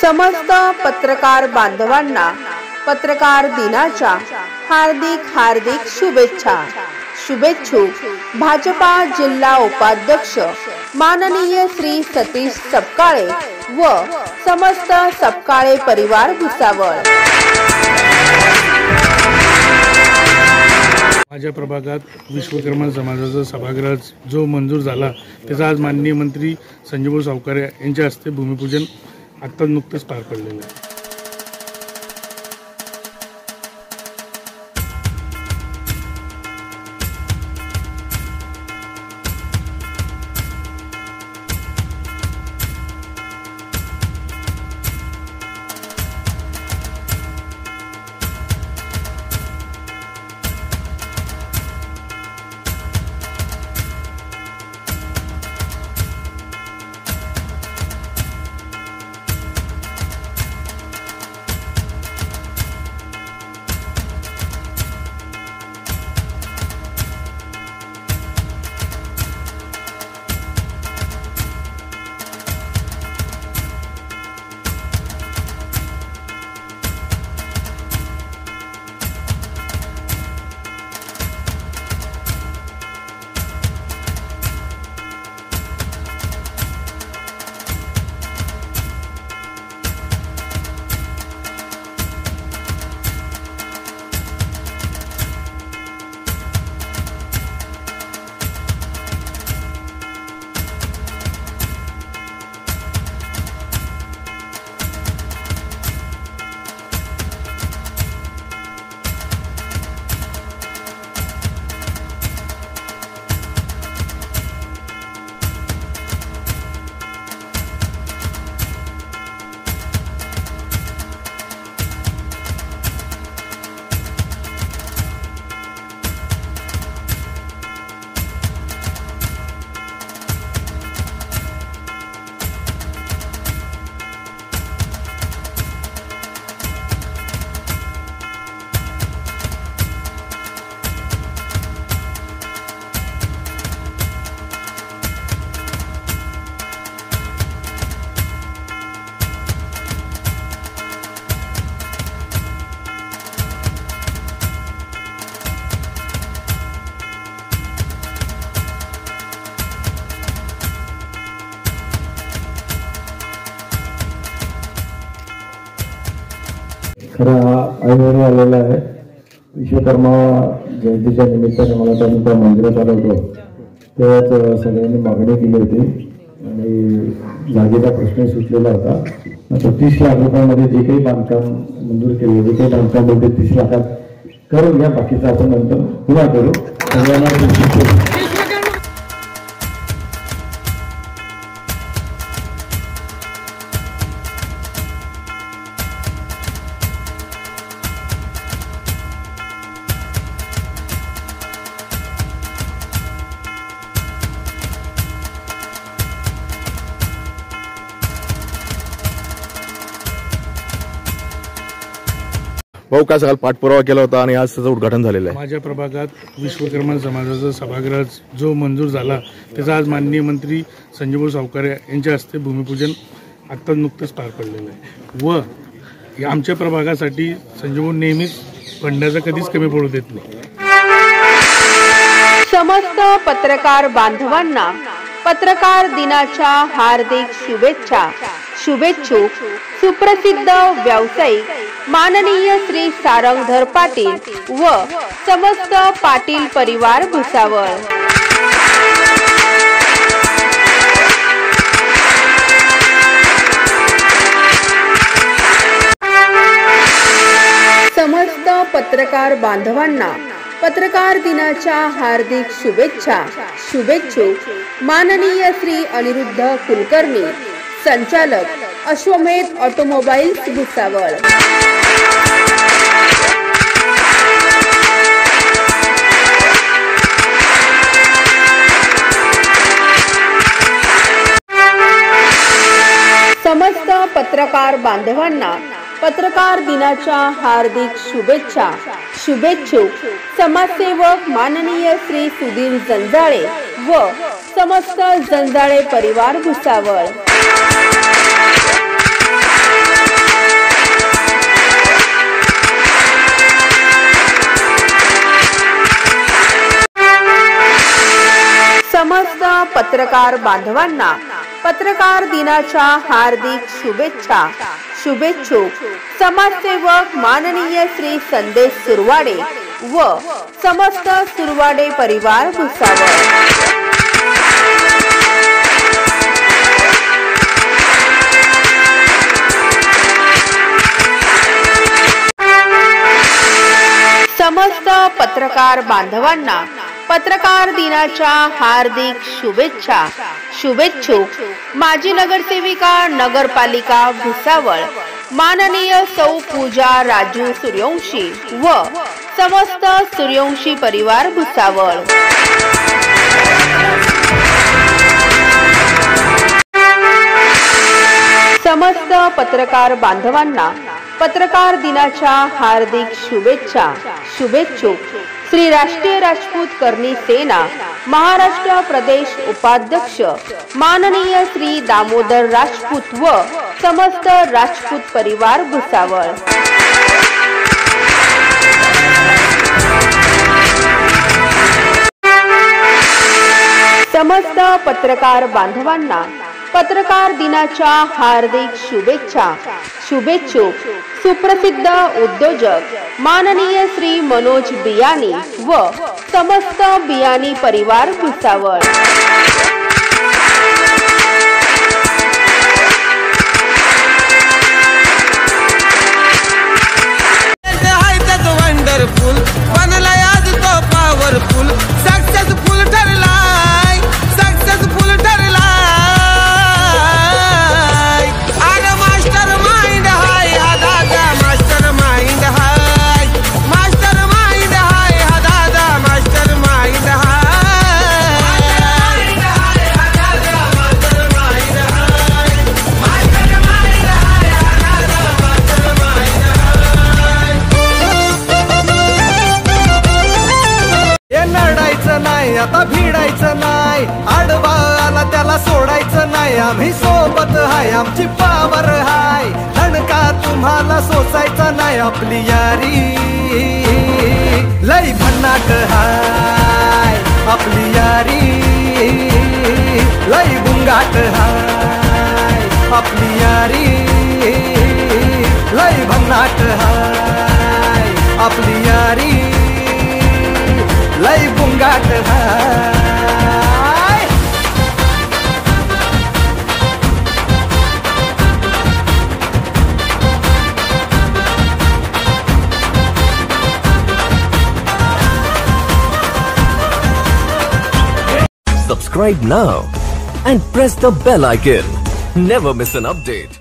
समस्त पत्रकार बांधवांना पत्रकार दिनाच्या हार्दिक शुभेच्छा। शुभेच्छुक भाजपा जिल्हा उपाध्यक्ष माननीय श्री सतीश सपकाळे व समस्त सपकाळे परिवार भुसावळ। माझ्या प्रभागात विश्वकर्मा समाजाचा सभागृह जो मंजूर झाला त्याचा आज माननीय मंत्री संजयभाऊ सावकारे यांच्या हस्ते भूमिपूजन आता नुकतेच पार पडलेलं आहे। खरा ऐनवेळी आलेला आहे। विश्वकर्मा जयंतीच्या निमित्ताने मला त्या मंदिरात आलो होतो तेव्हाच सगळ्यांनी मागणी केली होती आणि जागेचा प्रश्न सुटलेला होता। आता 30 लाख रुपयामध्ये जे काही बांधकाम मंजूर केले जे काही बांधकाम होते 30 लाखात करून घ्या, बाकीचं आपण नंतर पुन्हा करू। सगळ्यांना भाऊ काय सांगाल, पाठपुरावा केला होता आणि आज त्याचं उद्घाटन झालेलं आहे। माझ्या प्रभागात विश्वकर्मा समाजाचा सभागृह जो मंजूर झाला त्याचा आज माननीय मंत्री संजयभाऊ सावकारे यांच्या हस्ते भूमिपूजन आता नुकतेच पार पडलेलं आहे व आमच्या प्रभागासाठी संजयभाऊ नेहमीच फंडाचा कधीच कमी पडू देत नाही। समस्त पत्रकार बांधवांना पत्रकार दिनाच्या हार्दिक शुभेच्छा। शुभेच्छुक सुप्रसिद्ध व्यावसायिक माननीय श्री सारंगधर पाटील व समस्त पाटील परिवार भुसावळ। समस्त पत्रकार बांधवांना पत्रकार दिनाच्या हार्दिक शुभेच्छा। शुभेच्छुक माननीय श्री अनिरुद्ध कुलकर्णी, संचालक अश्वमेध ऑटोमोबाईल्स भुसावळ। समस्त पत्रकार बांधवांना पत्रकार दिनाच्या हार्दिक शुभेच्छा। शुभेच्छुक समाजसेवक माननीय श्री सुधीर जंजाळे व समस्त जंजाळे परिवार भुसावळ। पत्रकार बांधवांना पत्रकार दिनाच्या हार्दिक शुभेच्छा. शुभेच्छुक समाजसेवक माननीय श्री संदेश सुरवाडे व समस्त सुरवाडे परिवार भुसावळ. समस्त पत्रकार बांधवांना पत्रकार दिनाच्या हार्दिक शुभेच्छा. शुभेच्छुक माजी नगरसेविका नगरपालिका भुसावळ माननीय सौ पूजा राजू सूर्यवंशी व समस्त सूर्यवंशी परिवार भुसावळ. समस्त पत्रकार बांधवांना पत्रकार दिनाच्या हार्दिक शुभेच्छा. शुभेच्छुक श्री राष्ट्रीय राजपूत करणी सेना महाराष्ट्र प्रदेश उपाध्यक्ष माननीय श्री दामोदर राजपूत व समस्त राजपूत परिवार भुसावळ. समस्त पत्रकार बांधवांना पत्रकार दिनाच्या हार्दिक शुभेच्छा. शुभेच्छुक सुप्रसिद्ध उद्योजक माननीय श्री मनोज बियानी व समस्त बियानी परिवार भुसावळ. वंडरफुल बनलाय आज तो पॉवरफुल सक्सेसफुल ठरलाय सक्सेसफुल ठरलाय. अरे मास्टर माइंड हाय हा दादा मास्टर माइंड हाय मास्टर माइंड हाय हा दादा मास्टर माइंड हाय हा दादा मास्टर माइंड हाय मास्टर माइंड हाय हा दादा मास्टर माइंड हाय. लढायचं नाही आता भिडायचं नाही आडवा आला त्याला सोडायचं नाही. आम्ही सोबत हाय आमची पावर हाय धडका तुम्हाला सोसायचा नाही. आपली यारी लई भन्नाट हाय आपली यारी लई गुंगाट हाय आपली यारी लई भन्नाट हाय आपली यारी लई गुंगाट हाय. Subscribe now and press the bell icon. Never miss an update.